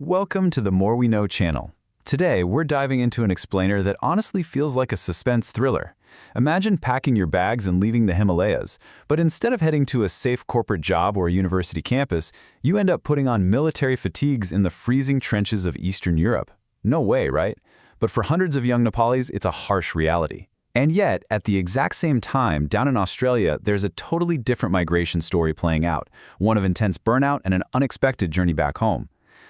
Welcome to the More We Know channel. Today, we're diving into an explainer that honestly feels like a suspense thriller. Imagine packing your bags and leaving the Himalayas, but instead of heading to a safe corporate job or a university campus, you end up putting on military fatigues in the freezing trenches of Eastern Europe. No way, right? But for hundreds of young Nepalis, it's a harsh reality. And yet, at the exact same time, down in Australia, there's a totally different migration story playing out, one of intense burnout and an unexpected journey back home.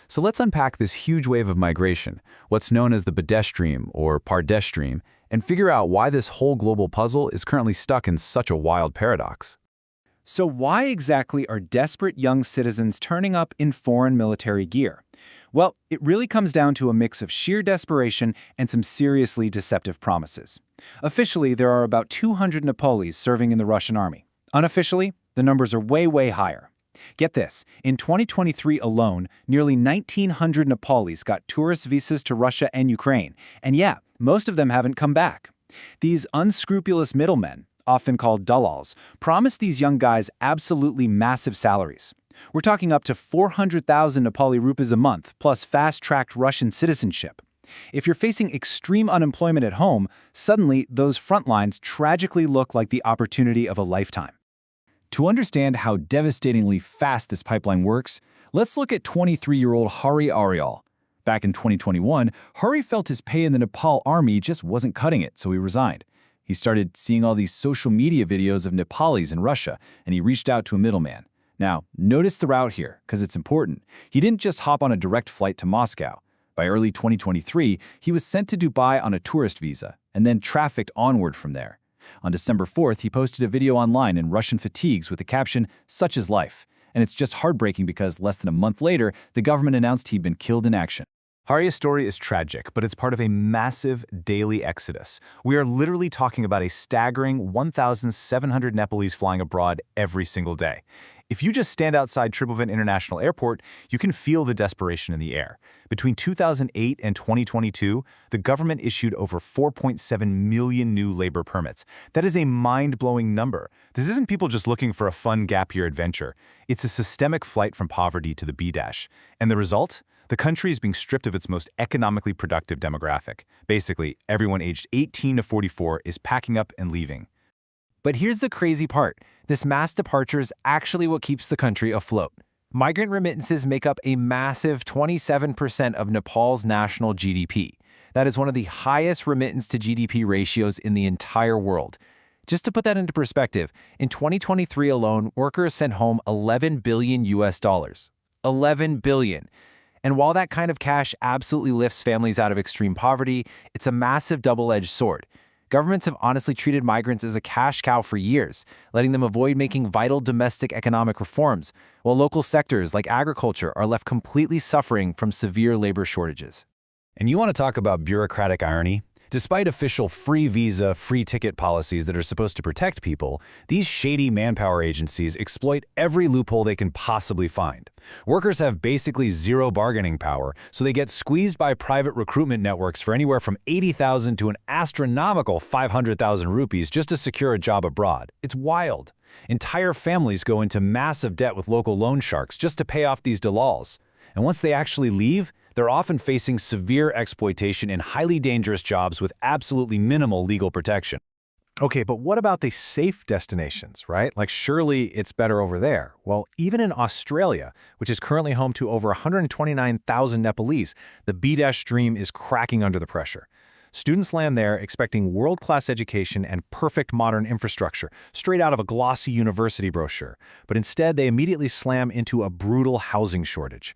So let's unpack this huge wave of migration, what's known as the Bangladesh Stream or Pardesh Stream, and figure out why this whole global puzzle is currently stuck in such a wild paradox. So why exactly are desperate young citizens turning up in foreign military gear? Well, it really comes down to a mix of sheer desperation and some seriously deceptive promises. Officially, there are about 200 Nepalis serving in the Russian army. Unofficially, the numbers are way higher. Get this, in 2023 alone, nearly 1,900 Nepalis got tourist visas to Russia and Ukraine, and yeah, most of them haven't come back. These unscrupulous middlemen, often called dallals, promise these young guys absolutely massive salaries. We're talking up to 400,000 Nepali rupees a month, plus fast-tracked Russian citizenship. If you're facing extreme unemployment at home, suddenly those front lines tragically look like the opportunity of a lifetime. To understand how devastatingly fast this pipeline works, let's look at 23-year-old Hari Aryal. Back in 2021, Hari felt his pay in the Nepal army just wasn't cutting it, so he resigned. He started seeing all these social media videos of Nepalis in Russia, and he reached out to a middleman. Now, notice the route here, because it's important. He didn't just hop on a direct flight to Moscow. By early 2023, he was sent to Dubai on a tourist visa, and then trafficked onward from there. On December 4th, he posted a video online in Russian fatigues with the caption, "Such is life." And it's just heartbreaking because less than a month later, the government announced he'd been killed in action. Hari's story is tragic, but it's part of a massive daily exodus. We are literally talking about a staggering 1,700 Nepalese flying abroad every single day. If you just stand outside Tripoli International Airport, you can feel the desperation in the air. Between 2008 and 2022, the government issued over 4.7 million new labor permits. That is a mind-blowing number. This isn't people just looking for a fun gap year adventure. It's a systemic flight from poverty to the B-dash. And the result? The country is being stripped of its most economically productive demographic. Basically, everyone aged 18 to 44 is packing up and leaving. But here's the crazy part. This mass departure is actually what keeps the country afloat. Migrant remittances make up a massive 27% of Nepal's national GDP. That is one of the highest remittance to GDP ratios in the entire world. Just to put that into perspective, in 2023 alone, workers sent home $11 billion US. 11 billion. And while that kind of cash absolutely lifts families out of extreme poverty, it's a massive double-edged sword. Governments have honestly treated migrants as a cash cow for years, letting them avoid making vital domestic economic reforms, while local sectors like agriculture are left completely suffering from severe labor shortages. And you want to talk about bureaucratic irony? Despite official free visa, free ticket policies that are supposed to protect people, these shady manpower agencies exploit every loophole they can possibly find. Workers have basically zero bargaining power, so they get squeezed by private recruitment networks for anywhere from 80,000 to an astronomical 500,000 rupees just to secure a job abroad. It's wild. Entire families go into massive debt with local loan sharks just to pay off these dallals. And once they actually leave, they're often facing severe exploitation in highly dangerous jobs with absolutely minimal legal protection. Okay, but what about the safe destinations, right? Like surely it's better over there. Well, even in Australia, which is currently home to over 129,000 Nepalese, the B-dash stream is cracking under the pressure. Students land there expecting world-class education and perfect modern infrastructure, straight out of a glossy university brochure. But instead, they immediately slam into a brutal housing shortage.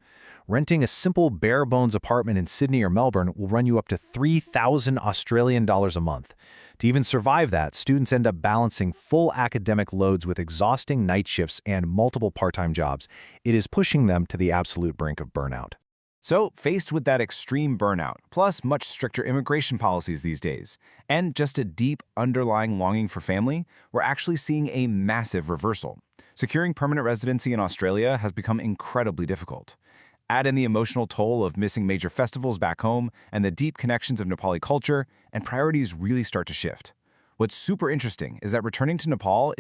Renting a simple bare-bones apartment in Sydney or Melbourne will run you up to 3,000 Australian dollars a month. To even survive that, students end up balancing full academic loads with exhausting night shifts and multiple part-time jobs. It is pushing them to the absolute brink of burnout. So, faced with that extreme burnout, plus much stricter immigration policies these days, and just a deep underlying longing for family, we're actually seeing a massive reversal. Securing permanent residency in Australia has become incredibly difficult. Add in the emotional toll of missing major festivals back home and the deep connections of Nepali culture, and priorities really start to shift. What's super interesting is that returning to Nepal